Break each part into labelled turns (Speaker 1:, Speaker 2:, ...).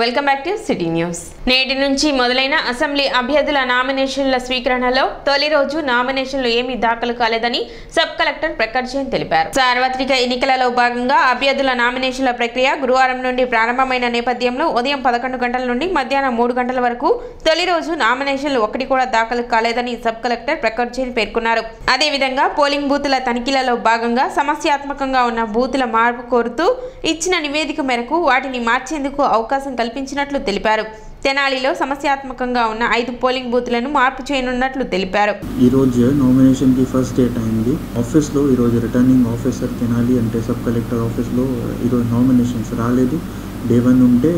Speaker 1: Welcome back to city news. నేటి నుంచి మొదలైన అసెంబ్లీ అభ్యర్థుల నామినేషన్ల స్వీకరణలో తొలి రోజు నామినేషన్లు ఏమీ దాఖలు కాలేదని సబ్ కలెక్టర్ ప్రకాష్ జైన్ తెలిపారు. సార్వత్రిక ఎన్నికలలో భాగంగా అభ్యర్థుల నామినేషన్ల ప్రక్రియ గురువారం నుండి ప్రారంభమైన నేపథ్యంలో ఉదయం 11 గంటల నుండి మధ్యాహ్నం 3 గంటల వరకు తొలి రోజు నామినేషన్లు ఒకటి కూడా దాఖలు కాలేదని సబ్ కలెక్టర్ ప్రకాష్ జైన్ పేర్కొన్నారు. అదేవిధంగా పోలింగ్ బూతుల తనిఖీలలో భాగంగా సమస్యాత్మకంగా ఉన్న బూతుల మార్పు కోరుతూ ఇచ్చిన నివేదిక మేరకు వాటిని మార్చేందుకు అవకాశం కల్పించినట్లు తెలిపారు. తెనాలిలో సమస్యాత్మకంగా ఉన్న 5 పోలింగ్ బూత్లను మార్పు చేయనున్నట్లు తెలిపారు.
Speaker 2: ఈ రోజు నామినేషన్ కి ఫస్ట్ డేట్ అయింది. ఆఫీస్ లో ఈ రోజు రిటర్నింగ్ ఆఫీసర్ తెనాలి అంటే సబ్ కలెక్టర్ ఆఫీస్ లో ఈ రోజు నామినేషన్స్ రాలేదు. డే 1 ఉంటే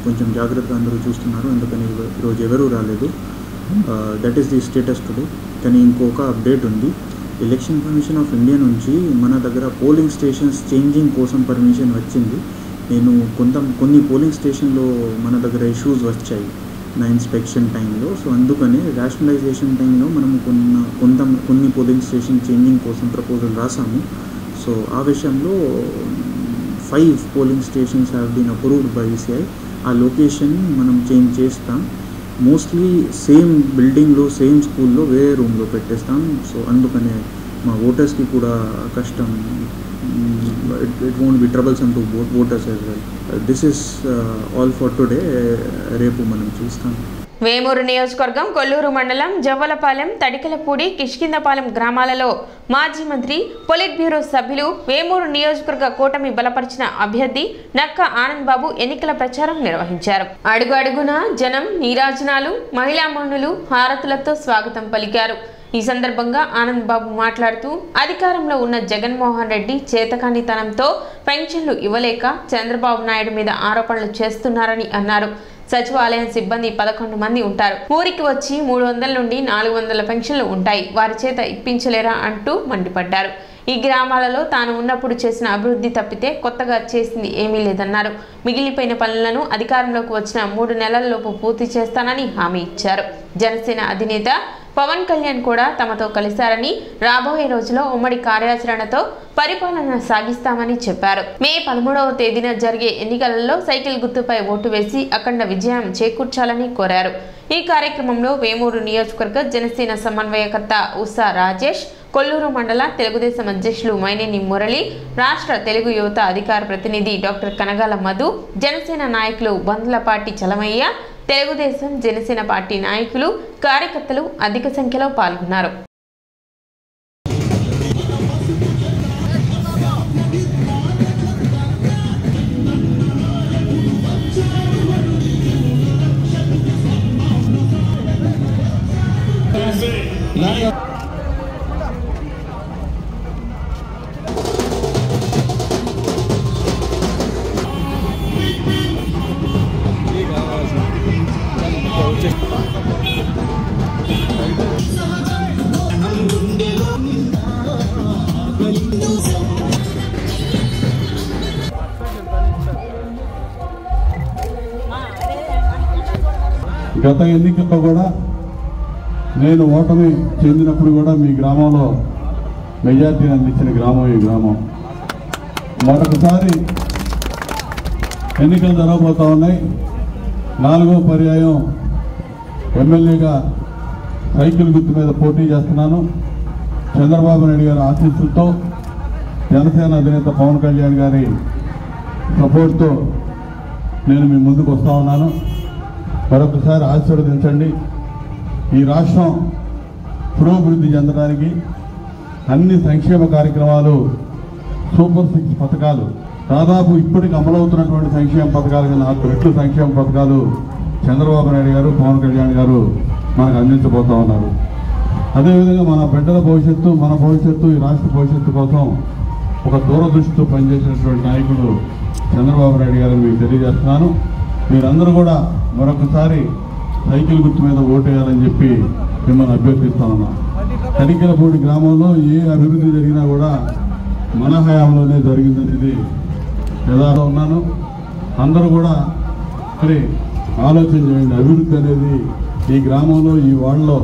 Speaker 2: కొంచెం జాగ్రత్తగా అందరూ చూస్తున్నారు, అందుకని ఈరోజు ఎవరూ రాలేదు. That is the status today. కానీ ఇంకొక అప్డేట్ ఉంది. ఎలక్షన్ కమిషన్ ఆఫ్ ఇండియా నుంచి మన దగ్గర పోలింగ్ స్టేషన్స్ చేంజింగ్ కోసం పర్మిషన్ వచ్చింది. నేను కొన్ని పోలింగ్ స్టేషన్లో మన దగ్గర ఇష్యూస్ వచ్చాయి నా ఇన్స్పెక్షన్ టైంలో. సో అందుకనే రేషనలైజేషన్ టైంలో మనము కొన్ని పోలింగ్ స్టేషన్ చేంజింగ్ కోసం ప్రపోజల్ రాసాము. సో ఆ విషయంలో 5 polling stations have been approved by ECI. ఆ లొకేషన్ మనం చేంజ్ చేస్తాం. మోస్ట్లీ సేమ్ బిల్డింగ్లో సేమ్ స్కూల్లో వేరే రూమ్లో పెట్టేస్తాం. సో అందుకనే మా ఓటర్స్కి కూడా కష్టం. It won't be troublesome to voters as well. This is all for today. రేపు మనం చూస్తాం.
Speaker 1: వేమూరు నియోజకవర్గం కొల్లూరు మండలం జవ్వలపాలెం, తడికలపూడి, కిష్కిందపాలెం గ్రామాలలో మాజీ మంత్రి, పొలిట్ బ్యూరో సభ్యులు, వేమూరు నియోజకవర్గ కూటమి బలపరిచిన అభ్యర్థి నక్క ఆనంద్ బాబు ఎన్నికల ప్రచారం నిర్వహించారు. అడుగు అడుగున జనం నీరాజనాలు, మహిళా మనులు హారతులతో స్వాగతం పలికారు. ఈ సందర్భంగా ఆనంద్ బాబు మాట్లాడుతూ అధికారంలో ఉన్న జగన్మోహన్ రెడ్డి చేతకానితనంతో పెన్షన్లు ఇవ్వలేక చంద్రబాబు నాయుడు మీద ఆరోపణలు చేస్తున్నారని అన్నారు. సచివాలయం సిబ్బంది 11 మంది ఉంటారు. ఊరికి వచ్చి 300 నుండి 400 పెన్షన్లు ఉంటాయి. వారి చేత ఇప్పించలేరా అంటూ మండిపడ్డారు. ఈ గ్రామాలలో తాను ఉన్నప్పుడు చేసిన అభివృద్ధి తప్పితే కొత్తగా చేసింది ఏమీ లేదన్నారు. మిగిలిపోయిన పనులను అధికారంలోకి వచ్చిన 3 నెలల్లోపు పూర్తి చేస్తానని హామీ ఇచ్చారు. జనసేన అధినేత పవన్ కళ్యాణ్ కూడా తమతో కలిశారని, రాబోయే రోజుల్లో ఉమ్మడి కార్యాచరణతో పరిపాలన సాగిస్తామని చెప్పారు. మే 13వ తేదీన జరిగే ఎన్నికలలో సైకిల్ గుర్తుపై ఓటు వేసి అఖండ విజయం చేకూర్చాలని కోరారు. ఈ కార్యక్రమంలో వేమూరు నియోజకవర్గ జనసేన సమన్వయకర్త ఉషా రాజేష్, కొల్లూరు మండల తెలుగుదేశం అధ్యక్షులు మైనేని మురళి, రాష్ట్ర తెలుగు యువత అధికార ప్రతినిధి డాక్టర్ కనగాల మధు, జనసేన నాయకులు బందులపాటి చలమయ్య, తెలుగుదేశం జనసేన పార్టీ నాయకులు, కార్యకర్తలు అధిక సంఖ్యలో పాల్గొన్నారు.
Speaker 3: గత ఎన్నికల్లో కూడా నేను ఓటమి చెందినప్పుడు కూడా మీ గ్రామంలో మెజార్టీని అందించిన గ్రామం ఈ గ్రామం. మరొకసారి ఎన్నికలు జరగబోతా ఉన్నాయి. 4వ పర్యాయం ఎమ్మెల్యేగా సైకిల్ గుర్తు మీద పోటీ చేస్తున్నాను. చంద్రబాబు నాయుడు గారి ఆశీస్సులతో, జనసేన అధినేత పవన్ కళ్యాణ్ గారి సపోర్ట్తో నేను మీ ముందుకు వస్తూ ఉన్నాను. మరొకసారి ఆశీర్వదించండి. ఈ రాష్ట్రం పురోభివృద్ధి చెందడానికి అన్ని సంక్షేమ కార్యక్రమాలు, సూపర్ 6 పథకాలు, దాదాపు ఇప్పటికి అమలవుతున్నటువంటి సంక్షేమ పథకాలు కన్నా 4 రెట్లు సంక్షేమ పథకాలు చంద్రబాబు నాయుడు గారు, పవన్ కళ్యాణ్ గారు మనకు అందించబోతా ఉన్నారు. అదేవిధంగా మన బిడ్డల భవిష్యత్తు, మన భవిష్యత్తు, ఈ రాష్ట్ర భవిష్యత్తు కోసం ఒక దూరదృష్టితో పనిచేసినటువంటి నాయకుడు చంద్రబాబు నాయుడు గారు మీకు తెలియజేస్తున్నాను. మీరందరూ కూడా మరొకసారి సైకిల్ గుర్తు మీద ఓటేయాలని చెప్పి మిమ్మల్ని అభ్యర్థిస్తామన్నా. తడికలపూడి గ్రామంలో ఏ అభివృద్ధి జరిగినా కూడా మన హయాంలోనే జరిగిందనేది యథార్థం ఉన్నాను. అందరూ కూడా మరి ఆలోచన చేయండి. అభివృద్ధి అనేది ఈ గ్రామంలో, ఈ వార్డులో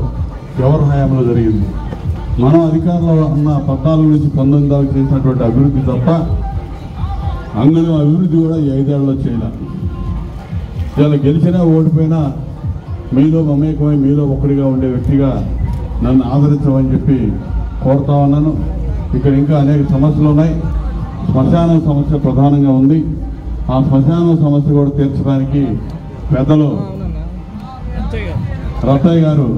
Speaker 3: ఎవరి హయాంలో జరిగింది? మనం అధికారంలో ఉన్న 14 నుంచి 19 దాకా చేసినటువంటి అభివృద్ధి తప్ప అంగళం అభివృద్ధి కూడా ఈ 5 ఏళ్లలో చేయాలి. ఇలా గెలిచినా ఓడిపోయినా మీలో మమేకమై మీలో ఒకటిగా ఉండే వ్యక్తిగా నన్ను ఆదరించమని చెప్పి కోరుతా ఉన్నాను. ఇక్కడ ఇంకా అనేక సమస్యలు ఉన్నాయి. శ్మశానం సమస్య ప్రధానంగా ఉంది. ఆ శ్మశానం సమస్య కూడా తీర్చడానికి పెద్దలు రత్తయ్య గారు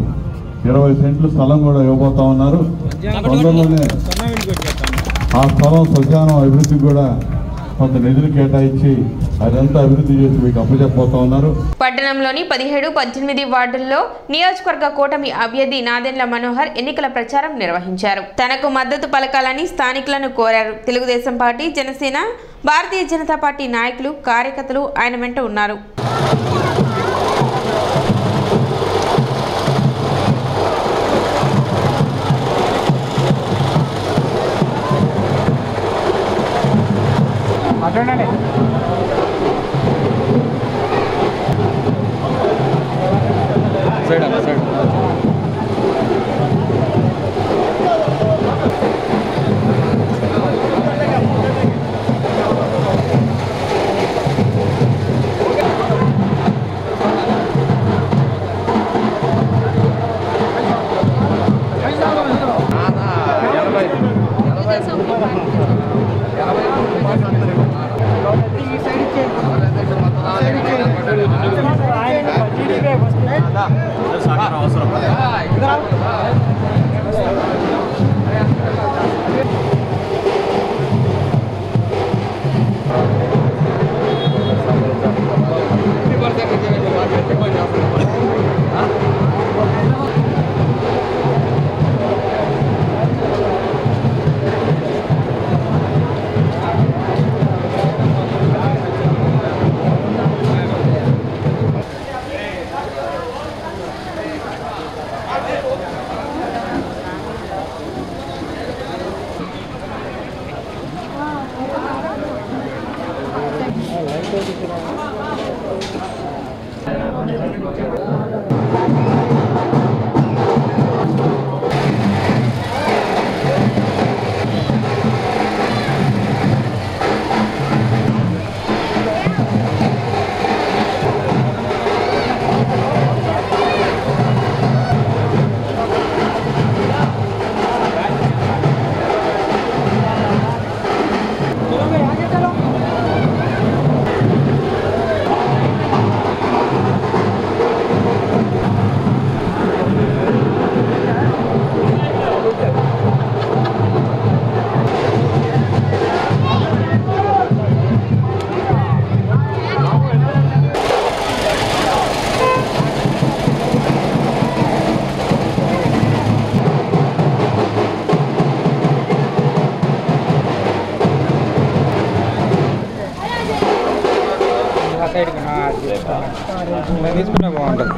Speaker 3: 20 సెంట్లు స్థలం కూడా ఇవ్వబోతా ఉన్నారు. తొందరలోనే ఆ స్థలం శ్మశానం అభివృద్ధికి కూడా కొంత నిధులు కేటాయించి అదంతా అభివృద్ధి చేసి మీకు అప్పచెప్పబోతా ఉన్నారు.
Speaker 1: పట్టణంలోని 17, 18 వార్డుల్లో నియోజకవర్గ కూటమి అభ్యర్థి నాదెండ్ల మనోహర్ ఎన్నికల ప్రచారం నిర్వహించారు. తనకు మద్దతు పలకాలని స్థానికులను కోరారు. తెలుగుదేశం పార్టీ, జనసేన, భారతీయ జనతా పార్టీ నాయకులు, కార్యకర్తలు ఆయన వెంట ఉన్నారు.
Speaker 4: తీసుకుంటే బాగుంటుంది.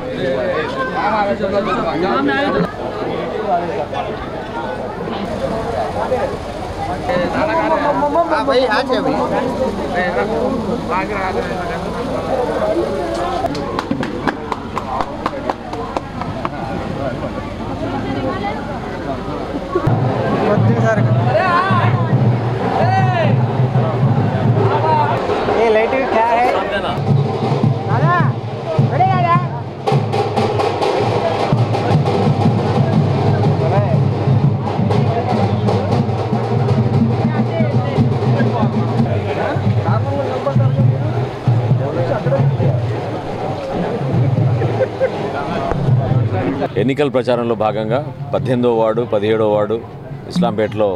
Speaker 4: ये लाइट क्या है दादा बड़े दादा
Speaker 5: ఎన్నికల ప్రచారంలో భాగంగా 18వ వార్డు 17వ వార్డు ఇస్లాంపేటలో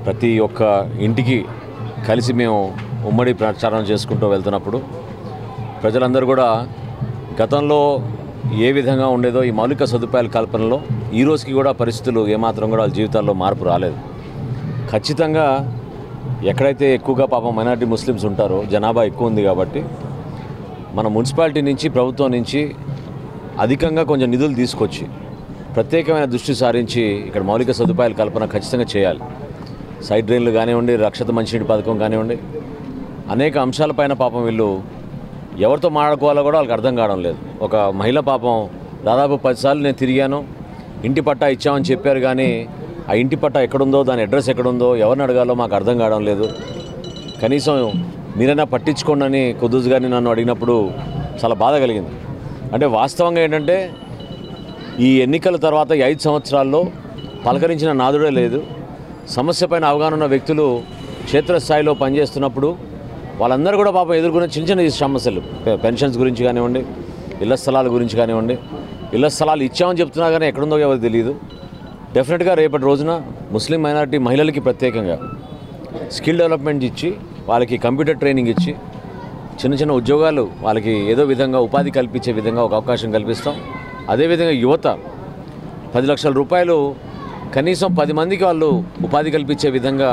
Speaker 5: ప్రతి ఒక్క ఇంటికి కలిసి మేము ఉమ్మడి ప్రచారం చేసుకుంటూ వెళ్తున్నప్పుడు ప్రజలందరూ కూడా గతంలో ఏ విధంగా ఉండేదో ఈ మౌలిక సదుపాయాల కల్పనలో ఈ రోజుకి కూడా పరిస్థితులు ఏమాత్రం కూడా వాళ్ళ జీవితాల్లో మార్పు రాలేదు. ఖచ్చితంగా ఎక్కడైతే ఎక్కువగా పాపం మైనారిటీ ముస్లిమ్స్ ఉంటారో జనాభా ఎక్కువ ఉంది కాబట్టి మన మున్సిపాలిటీ నుంచి ప్రభుత్వం నుంచి అధికంగా కొంచెం నిధులు తీసుకొచ్చి ప్రత్యేకమైన దృష్టి సారించి ఇక్కడ మౌలిక సదుపాయాల కల్పన ఖచ్చితంగా చేయాలి. సైడ్ డ్రైన్లు కానివ్వండి, రక్షిత మంచినీటి పథకం కానివ్వండి, అనేక అంశాలపైన పాపం వీళ్ళు ఎవరితో మాట్లాడుకోవాలో కూడా వాళ్ళకి అర్థం కావడం లేదు. ఒక మహిళ పాపం దాదాపు 10 సార్లు నేను తిరిగాను, ఇంటి పట్టా ఇచ్చామని చెప్పారు, కానీ ఆ ఇంటి పట్టా ఎక్కడుందో, దాని అడ్రస్ ఎక్కడుందో, ఎవరిని అడగాలో మాకు అర్థం కావడం లేదు. కనీసం మీరైనా పట్టించుకోండి అని కుద్దూస్ గారిని నన్ను అడిగినప్పుడు చాలా బాధ కలిగింది. అంటే వాస్తవంగా ఏంటంటే ఈ ఎన్నికల తర్వాత ఈ 5 సంవత్సరాల్లో పలకరించిన నాదుడే లేదు. సమస్య పైన అవగాహన ఉన్న వ్యక్తులు క్షేత్రస్థాయిలో పనిచేస్తున్నప్పుడు వాళ్ళందరూ కూడా పాపం ఎదుర్కొనే చిన్న చిన్న సమస్యలు, పెన్షన్స్ గురించి కానివ్వండి, ఇళ్ల స్థలాల గురించి కానివ్వండి, ఇళ్ల స్థలాలు ఇచ్చామని చెప్తున్నా కానీ ఎక్కడుందో ఎవరికి తెలియదు. డెఫినెట్గా రేపటి రోజున ముస్లిం మైనారిటీ మహిళలకి ప్రత్యేకంగా స్కిల్ డెవలప్మెంట్ ఇచ్చి, వాళ్ళకి కంప్యూటర్ ట్రైనింగ్ ఇచ్చి, చిన్న చిన్న ఉద్యోగాలు వాళ్ళకి ఏదో విధంగా ఉపాధి కల్పించే విధంగా ఒక అవకాశం కల్పిస్తాం. అదేవిధంగా యువత 10 లక్షల రూపాయలు కనీసం 10 మందికి వాళ్ళు ఉపాధి కల్పించే విధంగా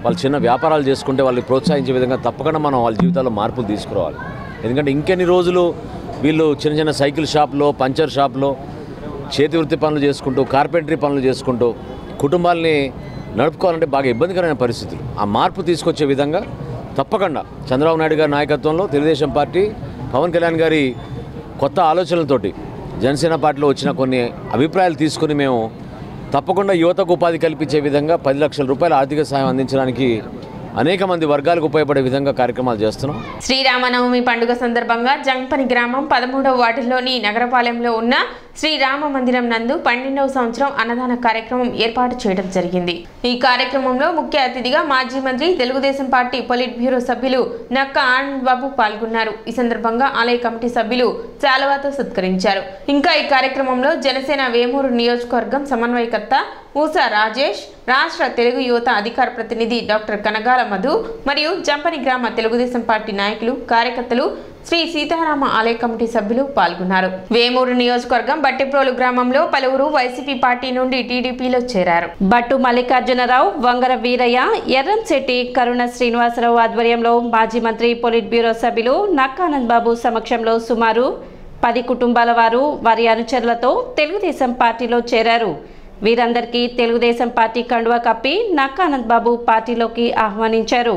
Speaker 5: వాళ్ళు చిన్న వ్యాపారాలు చేసుకుంటే వాళ్ళని ప్రోత్సహించే విధంగా తప్పకుండా మనం వాళ్ళ జీవితాల్లో మార్పులు తీసుకురావాలి. ఎందుకంటే ఇంకెన్ని రోజులు వీళ్ళు చిన్న చిన్న సైకిల్ షాప్లో, పంచర్ షాప్లో చేతి వృత్తి పనులు చేసుకుంటూ, కార్పెంటరీ పనులు చేసుకుంటూ కుటుంబాలని నడుపుకోవాలంటే బాగా ఇబ్బందికరమైన పరిస్థితులు. ఆ మార్పు తీసుకొచ్చే విధంగా తప్పకుండా చంద్రబాబు నాయుడు గారి నాయకత్వంలో తెలుగుదేశం పార్టీ, పవన్ కళ్యాణ్ గారి కొత్త ఆలోచనలతోటి జనసేన పార్టీలో వచ్చిన కొన్ని అభిప్రాయాలు తీసుకుని మేము తప్పకుండా యువతకు ఉపాధి కల్పించే విధంగా 10 లక్షల రూపాయల ఆర్థిక సాయం అందించడానికి అనేక మంది వర్గాలకు ఉపయోగపడే విధంగా కార్యక్రమాలు చేస్తున్నాం.
Speaker 1: శ్రీరామనవమి పండుగ సందర్భంగా జంపని గ్రామం 13వ వార్డులోని నగరపాలెంలో ఉన్న శ్రీరామ మందిరం నందు 12వ సంవత్సరం అన్నదాన కార్యక్రమం ఏర్పాటు చేయడం జరిగింది. ఈ కార్యక్రమంలో ముఖ్య అతిథిగా మాజీ మంత్రి, తెలుగుదేశం పార్టీ పొలిట్ బ్యూరో సభ్యులు నక్క ఆనంద్ బాబు పాల్గొన్నారు. ఈ సందర్భంగా ఆలయ కమిటీ సభ్యులు చాలవాతో సత్కరించారు. ఇంకా ఈ కార్యక్రమంలో జనసేన వేమూరు నియోజకవర్గం సమన్వయకర్త ఊసా రాజేష్, రాష్ట్ర తెలుగు యువత అధికార ప్రతినిధి డాక్టర్ కనగాల మధు మరియు జంపని గ్రామ తెలుగుదేశం పార్టీ నాయకులు, కార్యకర్తలు, శ్రీ సీతారామ ఆలయ కమిటీ సభ్యులు పాల్గొన్నారు. వేమూరు నియోజకవర్గం బట్టిప్రోలు గ్రామంలో పలువురు వైసీపీ పార్టీ నుండి టీడీపీలో చేరారు.
Speaker 6: బట్టు మల్లికార్జునరావు, వంగర వీరయ్య, ఎర్రంశెట్టి, కరుణ శ్రీనివాసరావు ఆధ్వర్యంలో మాజీ మంత్రి, పొలిట్ బ్యూరో సభ్యులు నక్కానంద్ బాబు సమక్షంలో సుమారు 10 కుటుంబాల వారు వారి అనుచరులతో తెలుగుదేశం పార్టీలో చేరారు. వీరందరికీ తెలుగుదేశం పార్టీ కండువా కప్పి నక్కానంద్ బాబు పార్టీలోకి ఆహ్వానించారు.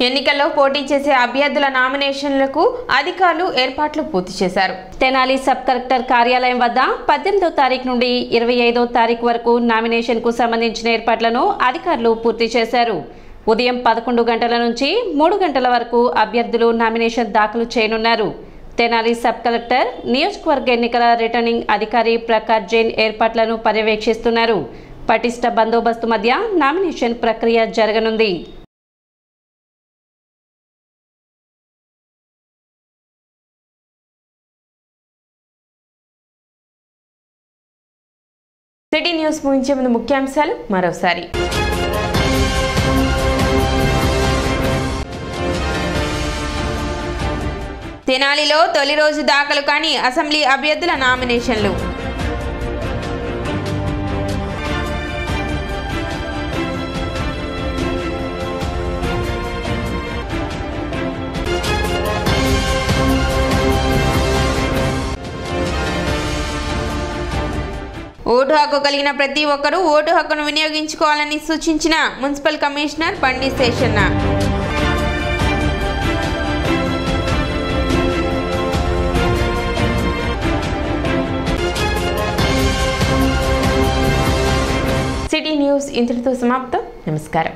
Speaker 1: ఎన్నికల్లో పోటీ చేసే అభ్యర్థుల నామినేషన్లకు అధికారులు ఏర్పాట్లు పూర్తి చేశారు.
Speaker 6: తెనాలి సబ్ కలెక్టర్ కార్యాలయం వద్ద 18వ తారీఖు నుండి 25వ తారీఖు వరకు నామినేషన్కు సంబంధించిన ఏర్పాట్లను అధికారులు పూర్తి చేశారు. ఉదయం 11 గంటల నుంచి 3 గంటల వరకు అభ్యర్థులు నామినేషన్ దాఖలు చేయనున్నారు. తెనాలి సబ్ కలెక్టర్, నియోజకవర్గ ఎన్నికల రిటర్నింగ్ అధికారి ప్రకాష్ జైన్ ఏర్పాట్లను పర్యవేక్షిస్తున్నారు. పటిష్ట బందోబస్తు మధ్య నామినేషన్ ప్రక్రియ జరగనుంది.
Speaker 1: సిటీ న్యూస్ ముగించే ముందు ముఖ్యాంశాలు మరోసారి. తెనాలిలో తొలి రోజు దాఖలు కాని అసెంబ్లీ అభ్యర్థుల నామినేషన్లు. ఓటు హక్కు కలిగిన ప్రతి ఒక్కరూ ఓటు హక్కును వినియోగించుకోవాలని సూచించిన మున్సిపల్ కమిషనర్ బండి శేషన్న. సిటీ న్యూస్ ఇంతటితో సమాప్తం. నమస్కారం.